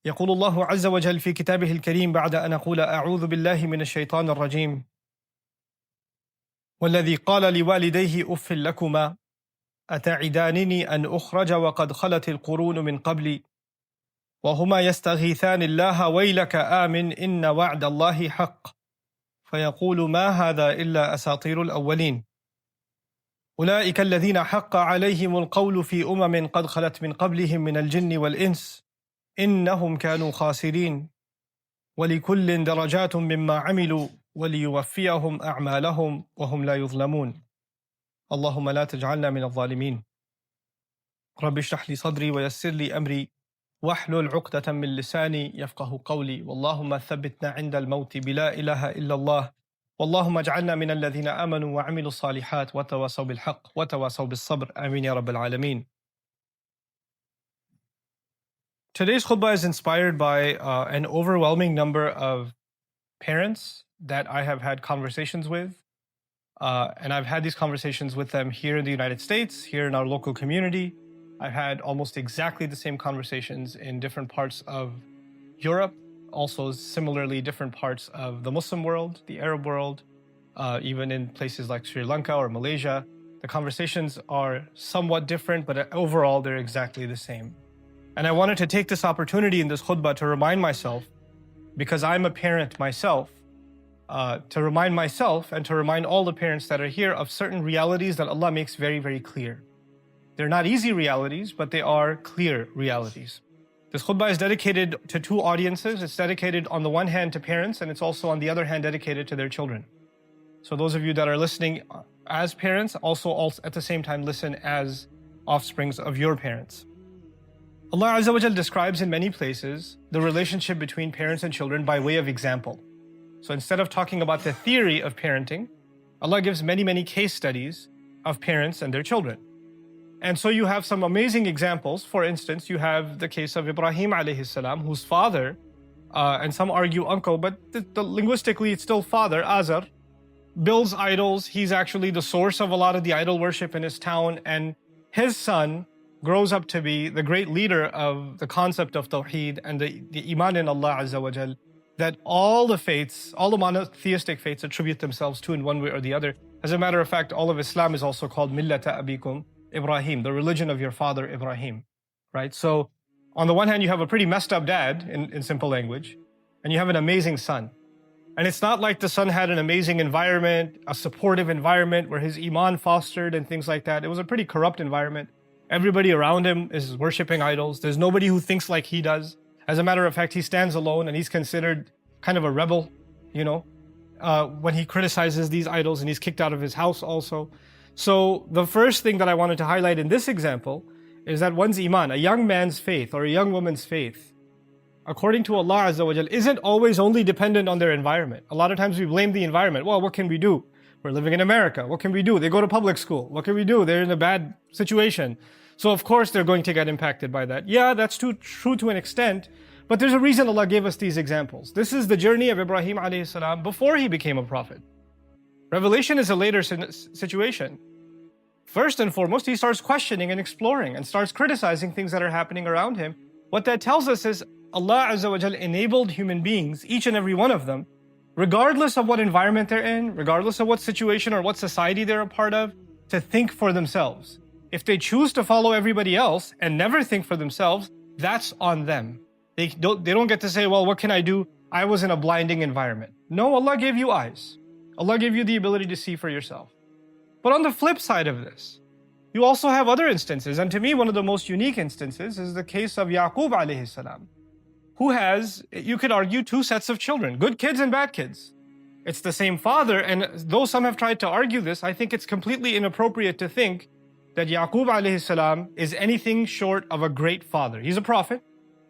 يقول الله عز وجل في كتابه الكريم بعد أن أقول أعوذ بالله من الشيطان الرجيم والذي قال لوالديه أف لكما أتعدانني أن أخرج وقد خلت القرون من قبلي وهما يستغيثان الله ويلك آمن إن وعد الله حق فيقول ما هذا إلا أساطير الأولين أولئك الذين حق عليهم القول في قد خلت من قبلهم من الجن والإنس إنهم كانوا خاسرين ولكل درجات مما عملوا وليوفيهم أعمالهم وهم لا يظلمون اللهم لا تجعلنا من الظالمين رب اشرح لي صدري ويسر لي أمري واحلل عقدة من لساني يفقه قولي واللهم ثبتنا عند الموت بلا إله إلا الله واللهم اجعلنا من الذين آمنوا وعملوا الصالحات وتواصوا بالحق وتواصوا بالصبر آمين يا رب العالمين. Today's khutbah is inspired by an overwhelming number of parents that I have had conversations with. And I've had these conversations with them here in the United States, here in our local community. I've had almost exactly the same conversations in different parts of Europe, also similarly different parts of the Muslim world, the Arab world, even in places like Sri Lanka or Malaysia. The conversations are somewhat different, but overall they're exactly the same. And I wanted to take this opportunity in this khutbah to remind myself, because I'm a parent myself, to remind myself and to remind all the parents that are here of certain realities that Allah makes very, very clear. They're not easy realities, but they are clear realities. This khutbah is dedicated to two audiences. It's dedicated on the one hand to parents, and it's also on the other hand dedicated to their children. So those of you that are listening as parents, also at the same time listen as offsprings of your parents. Allah Azza wa Jal describes in many places the relationship between parents and children by way of example. So instead of talking about the theory of parenting, Allah gives many, many case studies of parents and their children. And so you have some amazing examples. For instance, you have the case of Ibrahim alayhi salam, whose father, and some argue uncle, but linguistically it's still father, Azar, builds idols. He's actually the source of a lot of the idol worship in his town, and his son grows up to be the great leader of the concept of Tawheed and the iman in Allah Azza wa Jal, that all the faiths, all the monotheistic faiths attribute themselves to in one way or the other. As a matter of fact, all of Islam is also called Millata Abikum Ibrahim, the religion of your father Ibrahim, right? So on the one hand, you have a pretty messed up dad in simple language, and you have an amazing son. And it's not like the son had an amazing environment, a supportive environment where his iman fostered and things like that. It was a pretty corrupt environment. Everybody around him is worshipping idols. There's nobody who thinks like he does. As a matter of fact, he stands alone and he's considered kind of a rebel, when he criticizes these idols, and he's kicked out of his house also. So the first thing that I wanted to highlight in this example is that one's iman, a young man's faith or a young woman's faith, according to Allah Azza wa Jal, isn't always only dependent on their environment. A lot of times we blame the environment. Well, what can we do? We're living in America. What can we do? They go to public school. What can we do? They're in a bad situation. So of course they're going to get impacted by that. Yeah, that's true to an extent, but there's a reason Allah gave us these examples. This is the journey of Ibrahim alayhi salam before he became a prophet. Revelation is a later situation. First and foremost, he starts questioning and exploring and starts criticizing things that are happening around him. What that tells us is Allah Azza wa Jal enabled human beings, each and every one of them, regardless of what environment they're in, regardless of what situation or what society they're a part of, to think for themselves. If they choose to follow everybody else and never think for themselves, that's on them. They don't get to say, well, what can I do? I was in a blinding environment. No, Allah gave you eyes. Allah gave you the ability to see for yourself. But on the flip side of this, you also have other instances. And to me, one of the most unique instances is the case of Yaqub alayhi salam, who has, you could argue, two sets of children, good kids and bad kids. It's the same father, and though some have tried to argue this, I think it's completely inappropriate to think that Yaqub alayhi salam is anything short of a great father. He's a prophet,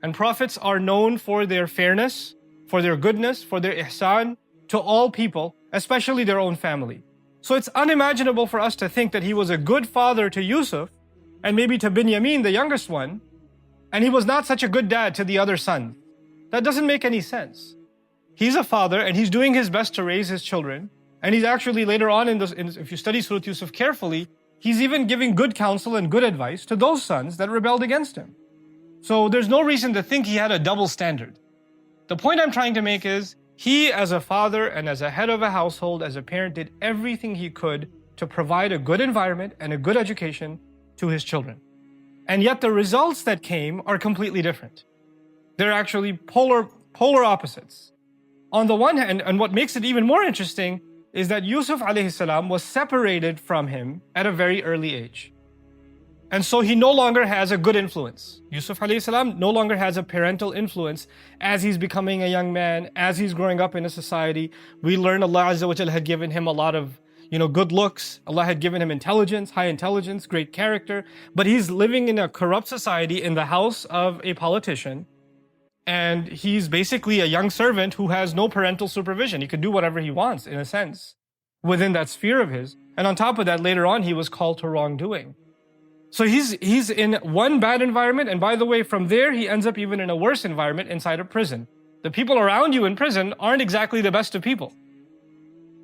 and prophets are known for their fairness, for their goodness, for their ihsan to all people, especially their own family. So it's unimaginable for us to think that he was a good father to Yusuf, and maybe to Binyamin, the youngest one, and he was not such a good dad to the other son. That doesn't make any sense. He's a father, and he's doing his best to raise his children And he's actually later on if you study Surah Yusuf carefully, he's even giving good counsel and good advice to those sons that rebelled against him. So there's no reason to think he had a double standard. The point I'm trying to make is, he as a father and as a head of a household, as a parent, did everything he could to provide a good environment and a good education to his children. And yet the results that came are completely different. They're actually polar opposites. On the one hand, and what makes it even more interesting, is that Yusuf alayhi salam was separated from him at a very early age. And so he no longer has a good influence. Yusuf alayhi salam no longer has a parental influence as he's becoming a young man, as he's growing up in a society. We learn Allah Azza wa Jal had given him a lot of good looks. Allah had given him intelligence, high intelligence, great character. But he's living in a corrupt society in the house of a politician. And he's basically a young servant who has no parental supervision. He can do whatever he wants, in a sense, within that sphere of his. And on top of that, later on, he was called to wrongdoing. So he's in one bad environment, and by the way, from there, he ends up even in a worse environment inside a prison. The people around you in prison aren't exactly the best of people.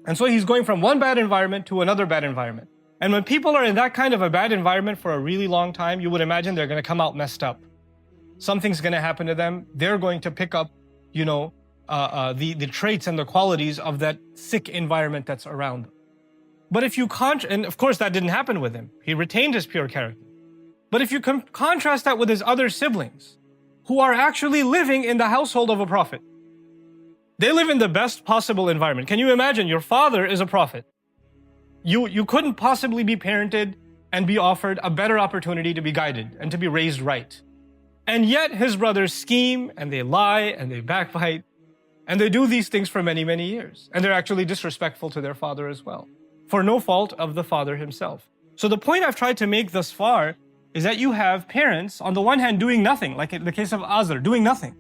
And so he's going from one bad environment to another bad environment. And when people are in that kind of a bad environment for a really long time, you would imagine they're going to come out messed up. Something's going to happen to them. They're going to pick up, the traits and the qualities of that sick environment that's around them. But if you and of course that didn't happen with him. He retained his pure character. But if you contrast that with his other siblings, who are actually living in the household of a prophet, they live in the best possible environment. Can you imagine? Your father is a prophet. You couldn't possibly be parented and be offered a better opportunity to be guided and to be raised right. And yet his brothers scheme and they lie and they backbite and they do these things for many, many years. And they're actually disrespectful to their father as well, for no fault of the father himself. So the point I've tried to make thus far is that you have parents, on the one hand, doing nothing, like in the case of Azar, doing nothing.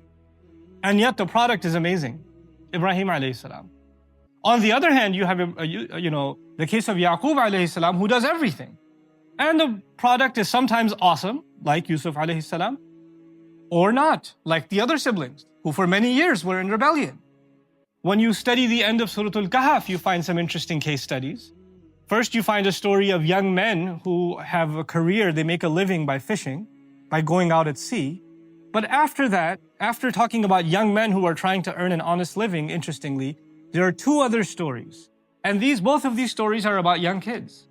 And yet the product is amazing, Ibrahim alayhi salam. On the other hand, you have, the case of Yaqub alayhi salam, who does everything. And the product is sometimes awesome, like Yusuf alayhi salam, or not, like the other siblings, who for many years were in rebellion. When you study the end of Surah Al-Kahf, you find some interesting case studies. First, you find a story of young men who have a career, they make a living by fishing, by going out at sea. But after that, after talking about young men who are trying to earn an honest living, interestingly, there are two other stories. And both of these stories are about young kids.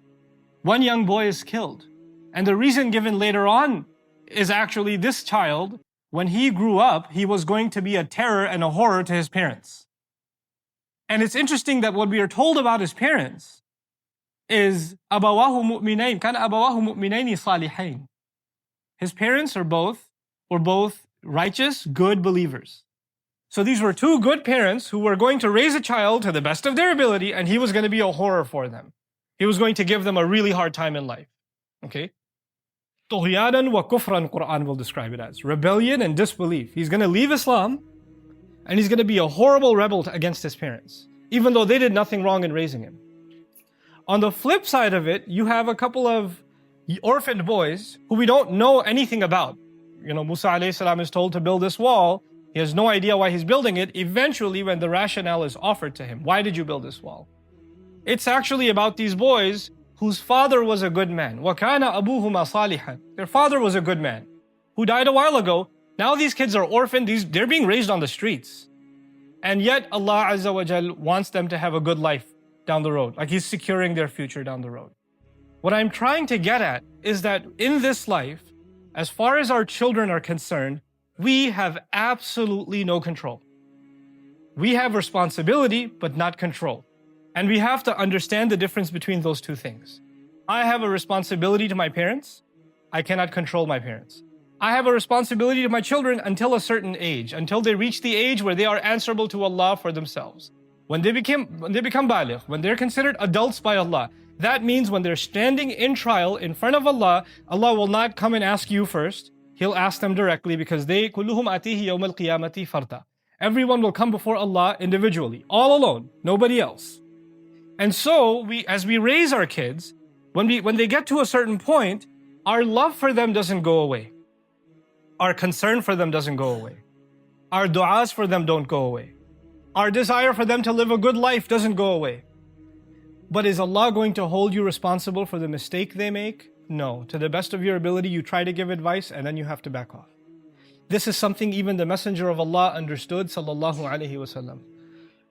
One young boy is killed. And the reason given later on is actually this child, when he grew up, he was going to be a terror and a horror to his parents. And it's interesting that what we are told about his parents is أَبَوَاهُ مُؤْمِنَيْنِ كَانَ أَبَوَاهُ مُؤْمِنَيْنِ صَالِحَيْنِ. His parents were both righteous, good believers. So these were two good parents who were going to raise a child to the best of their ability, and he was going to be a horror for them. He was going to give them a really hard time in life. Okay? طُغْيَانًا وَكُفْرًا, Qur'an will describe it as. Rebellion and disbelief. He's going to leave Islam, and he's going to be a horrible rebel against his parents, even though they did nothing wrong in raising him. On the flip side of it, you have a couple of orphaned boys who we don't know anything about. Musa alayhi salam is told to build this wall. He has no idea why he's building it. Eventually, when the rationale is offered to him, why did you build this wall? It's actually about these boys whose father was a good man. وَكَانَ أَبُوهُمَا صَالِحًا. Their father was a good man who died a while ago. Now these kids are orphaned. They're being raised on the streets. And yet Allah Azza wa Jal wants them to have a good life down the road. Like He's securing their future down the road. What I'm trying to get at is that in this life, as far as our children are concerned, we have absolutely no control. We have responsibility, but not control. And we have to understand the difference between those two things. I have a responsibility to my parents. I cannot control my parents. I have a responsibility to my children until a certain age, until they reach the age where they are answerable to Allah for themselves. When they become baligh, when they're considered adults by Allah, that means when they're standing in trial in front of Allah, Allah will not come and ask you first. He'll ask them directly, because they كُلُّهُمْ أَتِيهِ يَوْمَ الْقِيَامَةِ فَرْدًا. Everyone will come before Allah individually, all alone, nobody else. And so, as we raise our kids, when they get to a certain point, our love for them doesn't go away. Our concern for them doesn't go away. Our du'as for them don't go away. Our desire for them to live a good life doesn't go away. But is Allah going to hold you responsible for the mistake they make? No. To the best of your ability, you try to give advice and then you have to back off. This is something even the Messenger of Allah understood, sallallahu alaihi wasallam.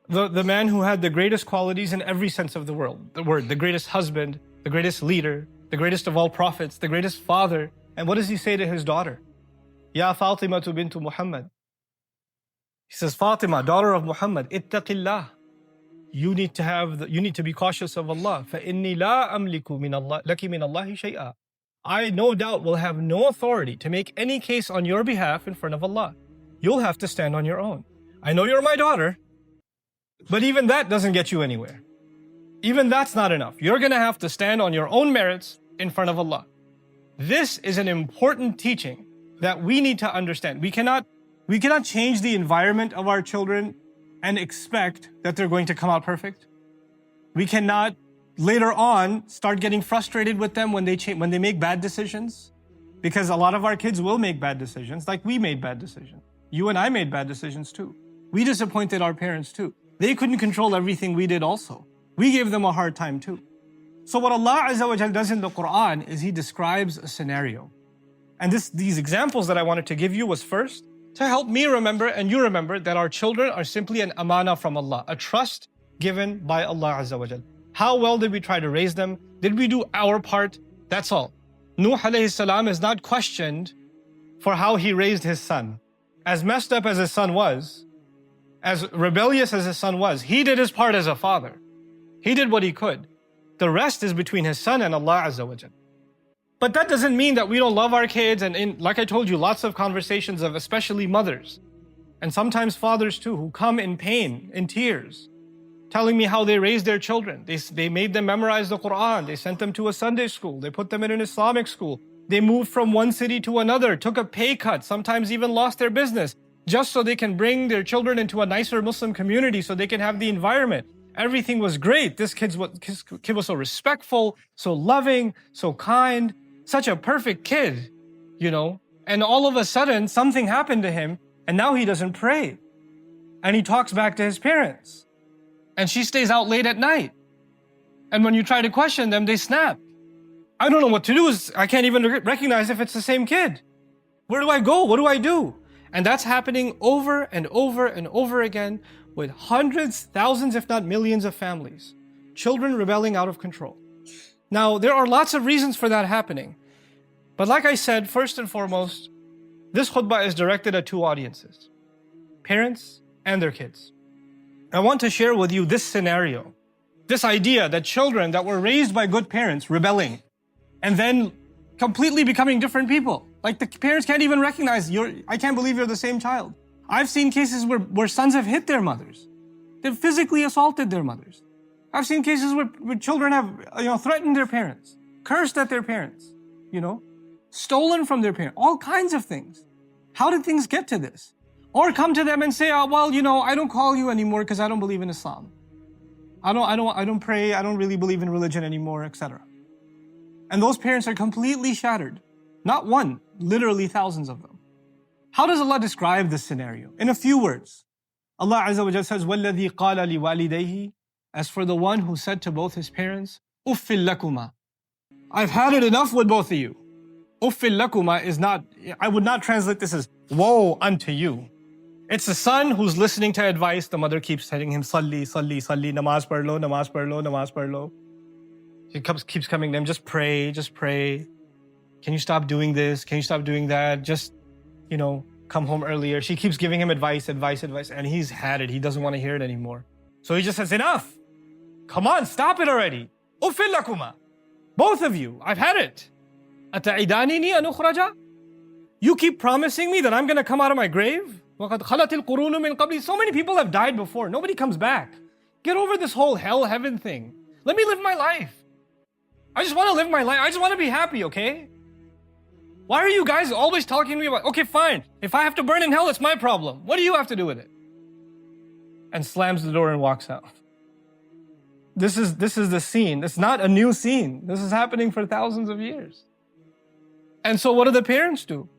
The man who had the greatest qualities in every sense of the word, the greatest husband, the greatest leader, the greatest of all prophets, the greatest father. And what does he say to his daughter? Ya Fatima bintu Muhammad. He says, Fatima, daughter of Muhammad, ittaqillah. You need to be cautious of Allah. فَإِنِّي لَا أَمْلِكُ مِنَ اللَّهِ لَكِ مِنَ اللَّهِ شَيْئًا. I no doubt will have no authority to make any case on your behalf in front of Allah. You'll have to stand on your own. I know you're my daughter, but even that doesn't get you anywhere. Even that's not enough. You're going to have to stand on your own merits in front of Allah. This is an important teaching that we need to understand. We cannot change the environment of our children and expect that they're going to come out perfect. We cannot later on start getting frustrated with them when they make bad decisions, because a lot of our kids will make bad decisions, like we made bad decisions. You and I made bad decisions too. We disappointed our parents too. They couldn't control everything we did also. We gave them a hard time too. So what Allah Azza wa Jal does in the Qur'an is He describes a scenario. And these examples that I wanted to give you was first to help me remember and you remember that our children are simply an amana from Allah, a trust given by Allah Azza wa Jal. How well did we try to raise them? Did we do our part? That's all. Nuh alayhi salam is not questioned for how he raised his son. As messed up as his son was, as rebellious as his son was, he did his part as a father. He did what he could. The rest is between his son and Allah Azza wa Jal. But that doesn't mean that we don't love our kids, and like I told you, lots of conversations of especially mothers, and sometimes fathers too, who come in pain, in tears, telling me how they raised their children. They made them memorize the Qur'an, they sent them to a Sunday school, they put them in an Islamic school, they moved from one city to another, took a pay cut, sometimes even lost their business, just so they can bring their children into a nicer Muslim community so they can have the environment. Everything was great. This kid was so respectful, so loving, so kind, such a perfect kid, you know. And all of a sudden, something happened to him, and now he doesn't pray. And he talks back to his parents. And she stays out late at night. And when you try to question them, they snap. I don't know what to do. I can't even recognize if it's the same kid. Where do I go? What do I do? And that's happening over and over and over again with hundreds, thousands, if not millions of families. Children rebelling out of control. Now, there are lots of reasons for that happening. But like I said, first and foremost, this khutbah is directed at two audiences, parents and their kids. I want to share with you this scenario, this idea that children that were raised by good parents rebelling and then completely becoming different people. Like the parents can't even recognize I can't believe you're the same child. I've seen cases where sons have hit their mothers. They've physically assaulted their mothers. I've seen cases where children have threatened their parents, cursed at their parents, stolen from their parents, all kinds of things. How did things get to this? Or come to them and say, I don't call you anymore because I don't believe in Islam. I don't pray, I don't really believe in religion anymore, etc. And those parents are completely shattered. Not one, literally thousands of them. How does Allah describe this scenario? In a few words. Allah Azza wa Jalla says, وَالَّذِي قَالَ لِوَالِدَيْهِ. As for the one who said to both his parents, أُفِّل لَكُمَا. I've had it enough with both of you. أُفِّل لَكُمَا is not, I would not translate this as woe unto you. It's the son who's listening to advice. The mother keeps telling him, Salli, Salli, Salli, namaz par lo, namaz par lo, namaz par lo. She keeps coming to him, just pray, just pray. Can you stop doing this? Can you stop doing that? Just, come home earlier. She keeps giving him advice, and he's had it. He doesn't want to hear it anymore. So he just says, enough. Come on, stop it already. أُفِّل لَكُمَا. Both of you, I've had it. أَتَعِدَانِنِي أَنْ أُخْرَجَ. You keep promising me that I'm going to come out of my grave? وَقَدْ خَلَتِ الْقُرُونُ مِنْ قَبْلِ. So many people have died before. Nobody comes back. Get over this whole hell, heaven thing. Let me live my life. I just want to live my life. I just want to be happy, okay? Why are you guys always talking to me about, okay, fine. If I have to burn in hell, it's my problem. What do you have to do with it? And slams the door and walks out. This is the scene. It's not a new scene. This is happening for thousands of years. And so what do the parents do?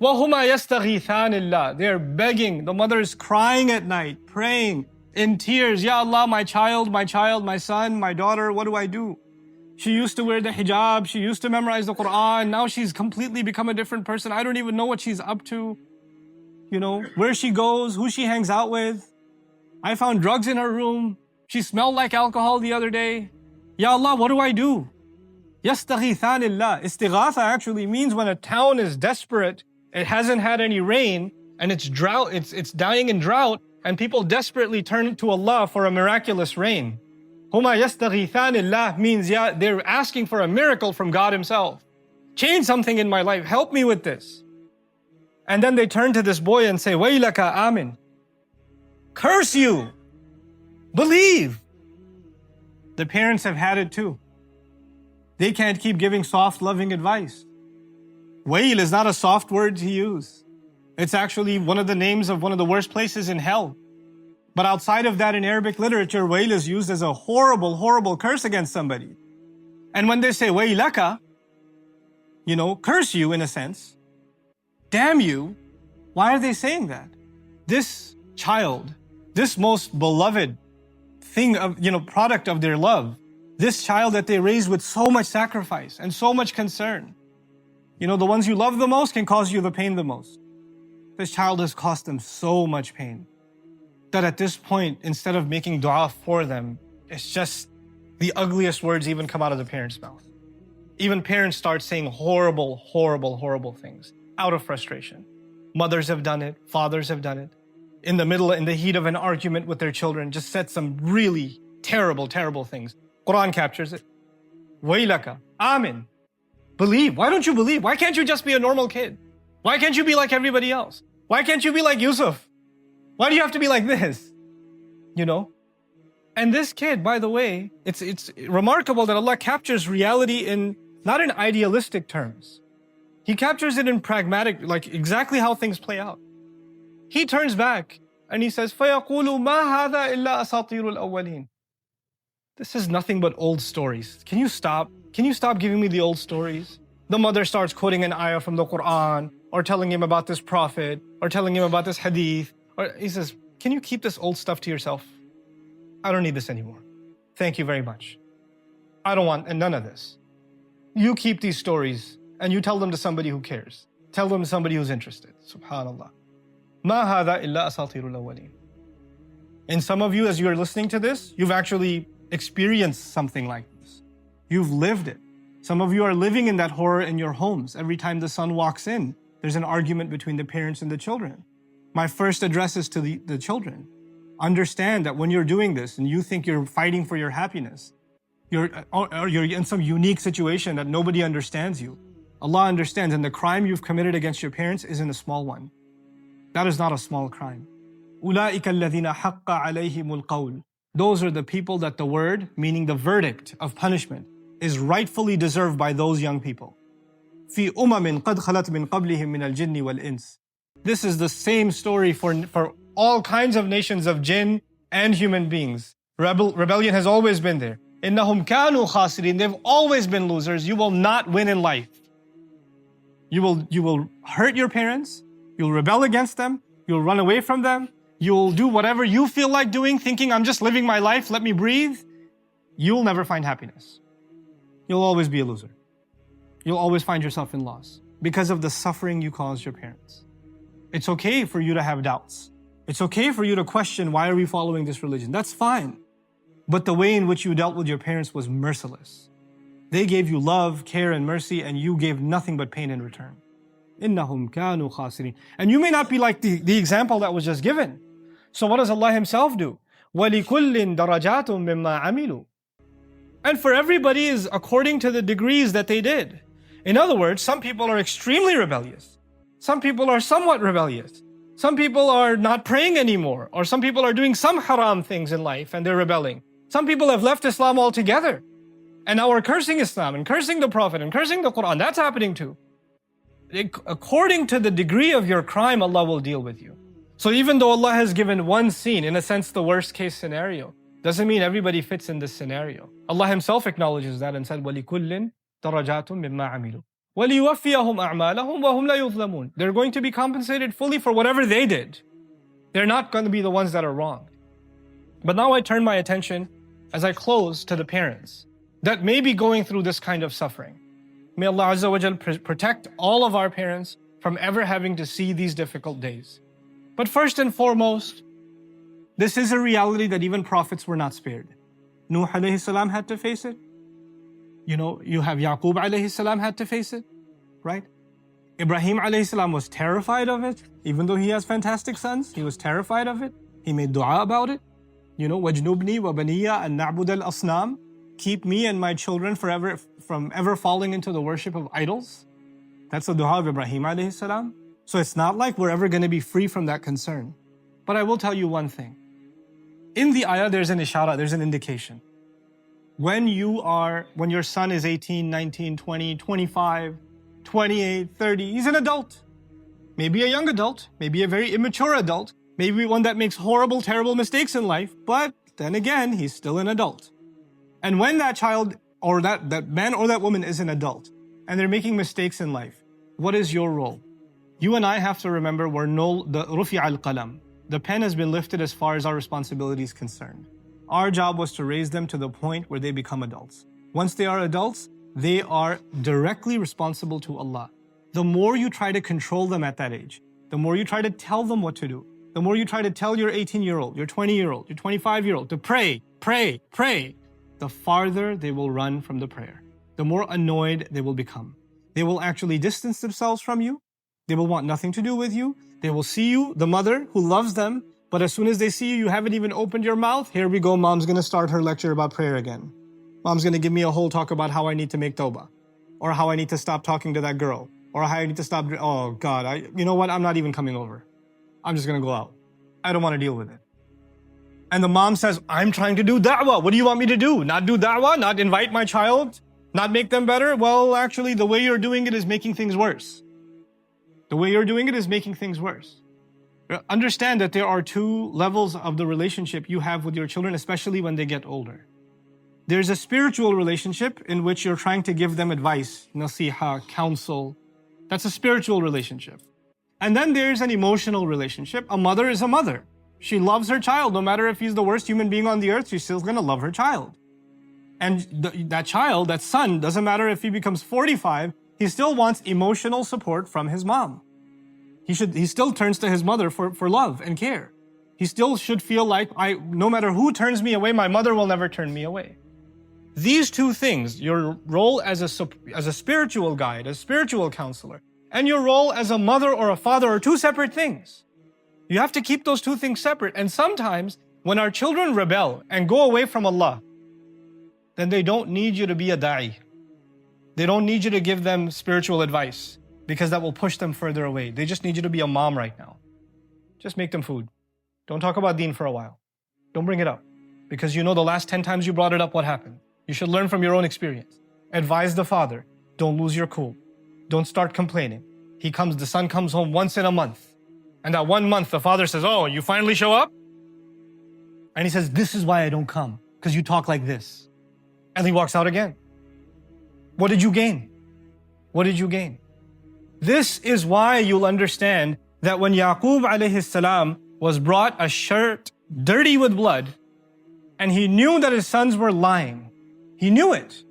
وَهُمَا يَسْتَغِيثَانِ اللَّهِ. They're begging. The mother is crying at night, praying, in tears, Ya Allah, my child, my son, my daughter, what do I do? She used to wear the hijab, she used to memorize the Qur'an, now she's completely become a different person. I don't even know what she's up to, where she goes, who she hangs out with. I found drugs in her room. She smelled like alcohol the other day. Ya Allah, what do I do? Yastaghithanillah. Istighatha actually means when a town is desperate, it hasn't had any rain, and it's drought, it's dying in drought, and people desperately turn to Allah for a miraculous rain. Huma yastaghithanillah means they're asking for a miracle from God Himself. Change something in my life, help me with this. And then they turn to this boy and say, Waylaka Ameen. Curse you! Believe! The parents have had it too. They can't keep giving soft, loving advice. Wayl is not a soft word to use. It's actually one of the names of one of the worst places in hell. But outside of that, in Arabic literature, wayl is used as a horrible, horrible curse against somebody. And when they say waylaka, curse you in a sense, damn you, why are they saying that? This child, this most beloved thing of, product of their love, this child that they raised with so much sacrifice and so much concern, the ones you love the most can cause you the pain the most. This child has caused them so much pain that at this point, instead of making dua for them, it's just the ugliest words even come out of the parents' mouth. Even parents start saying horrible, horrible, horrible things out of frustration. Mothers have done it, fathers have done it. In the heat of an argument with their children, just said some really terrible, terrible things. Qur'an captures it. Waylaka, Ameen. Believe. Why don't you believe? Why can't you just be a normal kid? Why can't you be like everybody else? Why can't you be like Yusuf? Why do you have to be like this? And this kid, by the way, it's remarkable that Allah captures reality not in idealistic terms. He captures it in pragmatic, like exactly how things play out. He turns back and he says, فَيَقُولُ مَا هَذَا إِلَّا أَسَاطِيرُ الْأَوَّلِينَ. This is nothing but old stories. Can you stop? Can you stop giving me the old stories? The mother starts quoting an ayah from the Qur'an, or telling him about this prophet, or telling him about this hadith. Or he says, can you keep this old stuff to yourself? I don't need this anymore. Thank you very much. I don't want none of this. You keep these stories and you tell them to somebody who cares. Tell them to somebody who's interested. Subhanallah. Ma hada illa asatirul awwalin. And some of you, as you're listening to this, you've actually experienced something like this. You've lived it. Some of you are living in that horror in your homes. Every time the son walks in, there's an argument between the parents and the children. My first address is to the children. Understand that when you're doing this and you think you're fighting for your happiness, you're in some unique situation that nobody understands you. Allah understands, and the crime you've committed against your parents isn't a small one. That is not a small crime. أُولَٰئِكَ الَّذِينَ حَقَّ عَلَيْهِمُ الْقَوْلُ. Those are the people that the word, meaning the verdict of punishment, is rightfully deserved by those young people. فِي أُمَمٍ قَدْ خَلَتْ مِنْ قَبْلِهِمْ مِنَ الْجِنِّ وَالْإِنسِ. This is the same story for all kinds of nations of jinn and human beings. Rebellion has always been there. إِنَّهُمْ كَانُوا خَاسِرِينَ. They've always been losers. You will not win in life. You will hurt your parents. You'll rebel against them. You'll run away from them. You'll do whatever you feel like doing, thinking, I'm just living my life, let me breathe. You'll never find happiness. You'll always be a loser. You'll always find yourself in loss because of the suffering you caused your parents. It's okay for you to have doubts. It's okay for you to question, why are we following this religion? That's fine. But the way in which you dealt with your parents was merciless. They gave you love, care, and mercy, and you gave nothing but pain in return. إِنَّهُمْ كَانُوا خَاسِرِينَ. And you may not be like the example that was just given. So what does Allah Himself do? وَلِكُلٍّ دَرَجَاتٌ مِمَّا عَمِلُوا. And for everybody is according to the degrees that they did. In other words, some people are extremely rebellious. Some people are somewhat rebellious. Some people are not praying anymore. Or some people are doing some haram things in life and they're rebelling. Some people have left Islam altogether. And now are cursing Islam and cursing the Prophet and cursing the Qur'an. That's happening too. According to the degree of your crime, Allah will deal with you. So even though Allah has given one scene, in a sense the worst case scenario, doesn't mean everybody fits in this scenario. Allah Himself acknowledges that and said, وَلِكُلٍّ دَرَجَاتٌ مِمَّا عَمِلُوا وَلِيُوَفِّيَهُمْ أَعْمَالَهُم وَهُمْ لَا يُظْلَمُونَ. They're going to be compensated fully for whatever they did. They're not going to be the ones that are wronged. But now I turn my attention, as I close, to the parents that may be going through this kind of suffering. May Allah Azza wa Jal protect all of our parents from ever having to see these difficult days. But first and foremost, this is a reality that even prophets were not spared. Nuh alayhi salam had to face it. You have Yaqub alayhi salam had to face it, right? Ibrahim alayhi salam was terrified of it. Even though he has fantastic sons, he was terrified of it. He made dua about it. وَجْنُبْنِي وَبَنِيَّ أَن نَعْبُدَ الْأَصْنَامِ. Keep me and my children forever from ever falling into the worship of idols. That's the dua of Ibrahim alayhi salam. So it's not like we're ever going to be free from that concern. But I will tell you one thing. In the ayah, there's an ishara, there's an indication. When your son is 18, 19, 20, 25, 28, 30, he's an adult. Maybe a young adult, maybe a very immature adult, maybe one that makes horrible, terrible mistakes in life, but then again, he's still an adult. And when that child or that man or that woman is an adult and they're making mistakes in life, what is your role? You and I have to remember the rufi al-qalam. The pen has been lifted as far as our responsibility is concerned. Our job was to raise them to the point where they become adults. Once they are adults, they are directly responsible to Allah. The more you try to control them at that age, the more you try to tell them what to do, the more you try to tell your 18-year-old, your 20-year-old, your 25-year-old to pray, pray, pray, the farther they will run from the prayer. The more annoyed they will become. They will actually distance themselves from you. They will want nothing to do with you. They will see you, the mother who loves them, but as soon as they see you, you haven't even opened your mouth. Here we go, mom's going to start her lecture about prayer again. Mom's going to give me a whole talk about how I need to make tawbah, or how I need to stop talking to that girl, or how I need to stop, oh God, you know what, I'm not even coming over. I'm just going to go out. I don't want to deal with it. And the mom says, I'm trying to do da'wah. What do you want me to do? Not do da'wah? Not invite my child? Not make them better? Well, actually, the way you're doing it is making things worse. The way you're doing it is making things worse. Understand that there are two levels of the relationship you have with your children, especially when they get older. There's a spiritual relationship in which you're trying to give them advice, nasiha, counsel. That's a spiritual relationship. And then there's an emotional relationship. A mother is a mother. She loves her child. No matter if he's the worst human being on the earth, she's still going to love her child. And that child, that son, doesn't matter if he becomes 45, he still wants emotional support from his mom. He still turns to his mother for love and care. He still should feel like, no matter who turns me away, my mother will never turn me away. These two things, your role as a spiritual guide, a spiritual counselor, and your role as a mother or a father are two separate things. You have to keep those two things separate. And sometimes when our children rebel and go away from Allah, then they don't need you to be a da'i. They don't need you to give them spiritual advice, because that will push them further away. They just need you to be a mom right now. Just make them food. Don't talk about deen for a while. Don't bring it up. Because you know the last 10 times you brought it up, what happened? You should learn from your own experience. Advise the father. Don't lose your cool. Don't start complaining. The son comes home once in a month. And that 1 month, the father says, oh, you finally show up? And he says, this is why I don't come. Because you talk like this. And he walks out again. What did you gain? What did you gain? This is why you'll understand that when Yaqub alayhi salam was brought a shirt dirty with blood, and he knew that his sons were lying, he knew it.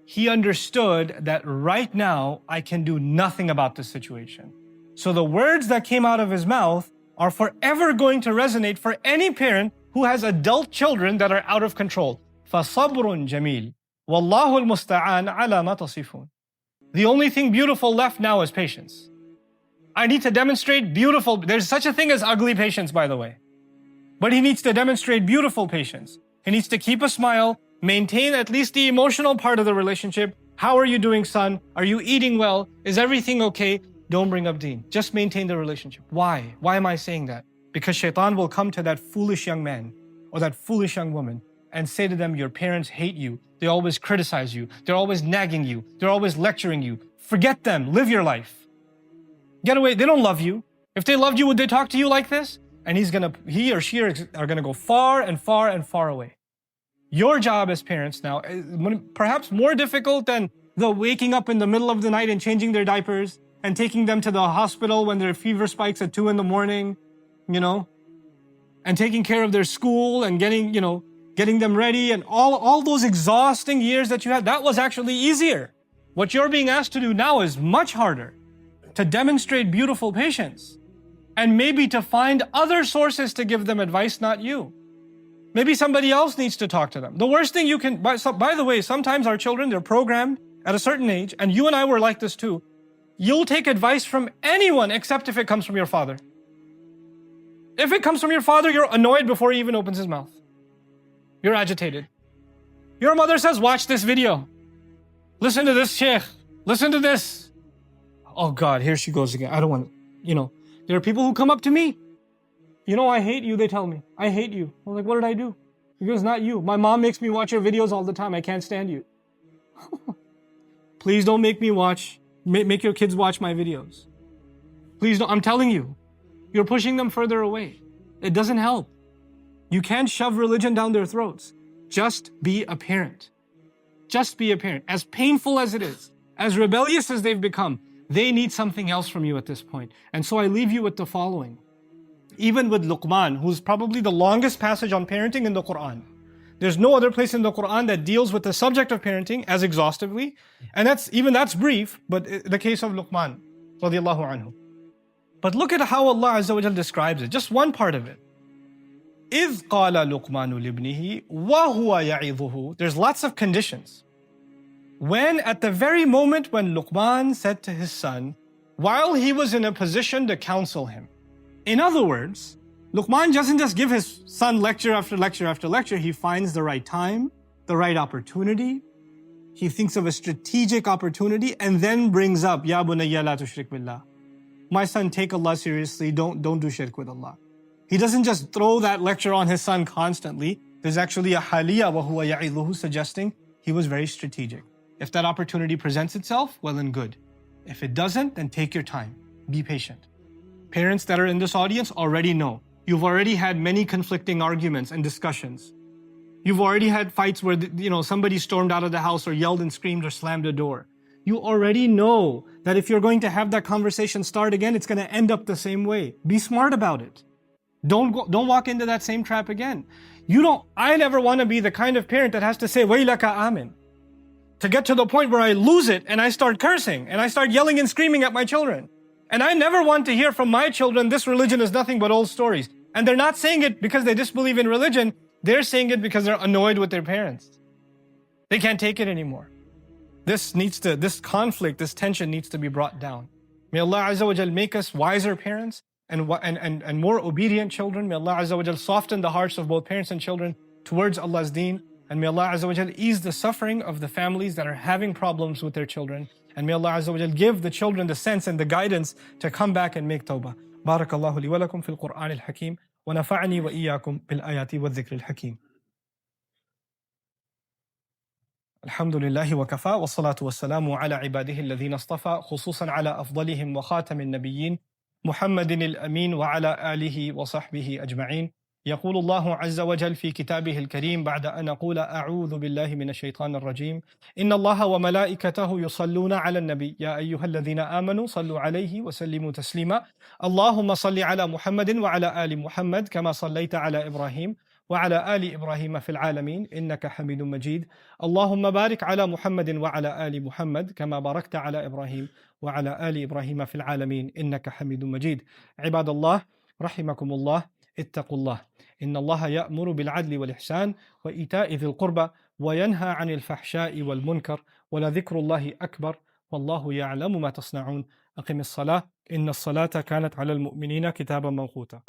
He understood that right now I can do nothing about this situation. So the words that came out of his mouth are forever going to resonate for any parent who has adult children that are out of control. فَصَبْرٌ جَمِيلٌ وَاللَّهُ الْمُسْتَعَانُ عَلَى مَا تَصِفُونَ. The only thing beautiful left now is patience. I need to demonstrate beautiful. There's such a thing as ugly patience, by the way. But he needs to demonstrate beautiful patience. He needs to keep a smile, maintain at least the emotional part of the relationship. How are you doing, son? Are you eating well? Is everything okay? Don't bring up deen. Just maintain the relationship. Why? Why am I saying that? Because shaitan will come to that foolish young man or that foolish young woman and say to them, your parents hate you. They always criticize you. They're always nagging you. They're always lecturing you. Forget them. Live your life. Get away. They don't love you. If they loved you, would they talk to you like this? And he or she are going to go far and far and far away. Your job as parents now, perhaps more difficult than the waking up in the middle of the night and changing their diapers and taking them to the hospital when their fever spikes at 2 a.m, and taking care of their school and getting them ready and all those exhausting years that you had, that was actually easier. What you're being asked to do now is much harder. To demonstrate beautiful patience and maybe to find other sources to give them advice, not you. Maybe somebody else needs to talk to them. The worst thing you can, by the way, sometimes our children, they're programmed at a certain age, and you and I were like this too. You'll take advice from anyone except if it comes from your father. If it comes from your father, you're annoyed before he even opens his mouth. You're agitated. Your mother says, watch this video. Listen to this sheikh. Listen to this. Oh God, here she goes again. I don't want to, there are people who come up to me. I hate you, they tell me. I hate you. I'm like, what did I do? Because not you. My mom makes me watch your videos all the time. I can't stand you. Please don't make me make your kids watch my videos. Please don't. I'm telling you, you're pushing them further away. It doesn't help. You can't shove religion down their throats. Just be a parent. Just be a parent. As painful as it is, as rebellious as they've become, they need something else from you at this point. And so I leave you with the following. Even with Luqman, who's probably the longest passage on parenting in the Qur'an. There's no other place in the Qur'an that deals with the subject of parenting as exhaustively. And that's brief, but the case of Luqman, radiallahu anhu. But look at how Allah Azza wa Jal describes it. Just one part of it. إِذْ قَالَ لُقْمَانُ لِابْنِهِ وَهُوَ يَعِظُهُ. There's lots of conditions. When at the very moment when Luqman said to his son, while he was in a position to counsel him. In other words, Luqman doesn't just give his son lecture after lecture after lecture. He finds the right time, the right opportunity. He thinks of a strategic opportunity and then brings up, Ya bunayya la tushrik billah. My son, take Allah seriously. Don't do shirk with Allah. He doesn't just throw that lecture on his son constantly. There's actually a haliyah wa huwa ya'iluhu suggesting he was very strategic. If that opportunity presents itself, well and good. If it doesn't, then take your time. Be patient. Parents that are in this audience already know. You've already had many conflicting arguments and discussions. You've already had fights where somebody stormed out of the house or yelled and screamed or slammed a door. You already know that if you're going to have that conversation start again, it's going to end up the same way. Be smart about it. Don't walk into that same trap again. I never want to be the kind of parent that has to say, Waylaka Ameen. To get to the point where I lose it and I start cursing and I start yelling and screaming at my children. And I never want to hear from my children, this religion is nothing but old stories. And they're not saying it because they disbelieve in religion. They're saying it because they're annoyed with their parents. They can't take it anymore. This conflict, this tension needs to be brought down. May Allah Azza wa Jal make us wiser parents and more obedient children. May Allah Azza wa Jal soften the hearts of both parents and children towards Allah's deen. And may Allah Azza wa Jal ease the suffering of the families that are having problems with their children. And may Allah Azza wa Jal give the children the sense and the guidance to come back and make tawbah. Barakallahu li wa lakum fil Qur'an al-Hakim wa nafa'ani wa iyyakum bil ayati wa dhikr al-Hakim. Alhamdulillahi wa kafa wa salatu wa salamu ala ibadihi alladhina istafa khususan ala afdalihim wa khatamin nabiyyin Muhammadin al-Ameen wa ala alihi wa sahbihi ajma'in. يقول الله عز وجل في كتابه الكريم بعد أن أقول أعوذ بالله من الشيطان الرجيم إن الله وملائكته يصلون على النبي يا أيها الذين آمنوا صلوا عليه وسلموا تسليما اللهم صل على محمد وعلى آل محمد كما صليت على إبراهيم وعلى آل إبراهيم في العالمين إنك حميد مجيد اللهم بارك على محمد وعلى آل محمد كما باركت على إبراهيم وعلى آل إبراهيم في العالمين إنك حميد مجيد عباد الله رحمكم الله اتقوا الله إن الله يأمر بالعدل والإحسان وإيتاء ذي القربى وينهى عن الفحشاء والمنكر ولذكر الله أكبر والله يعلم ما تصنعون أقم الصلاة إن الصلاة كانت على المؤمنين كتابا موقوتا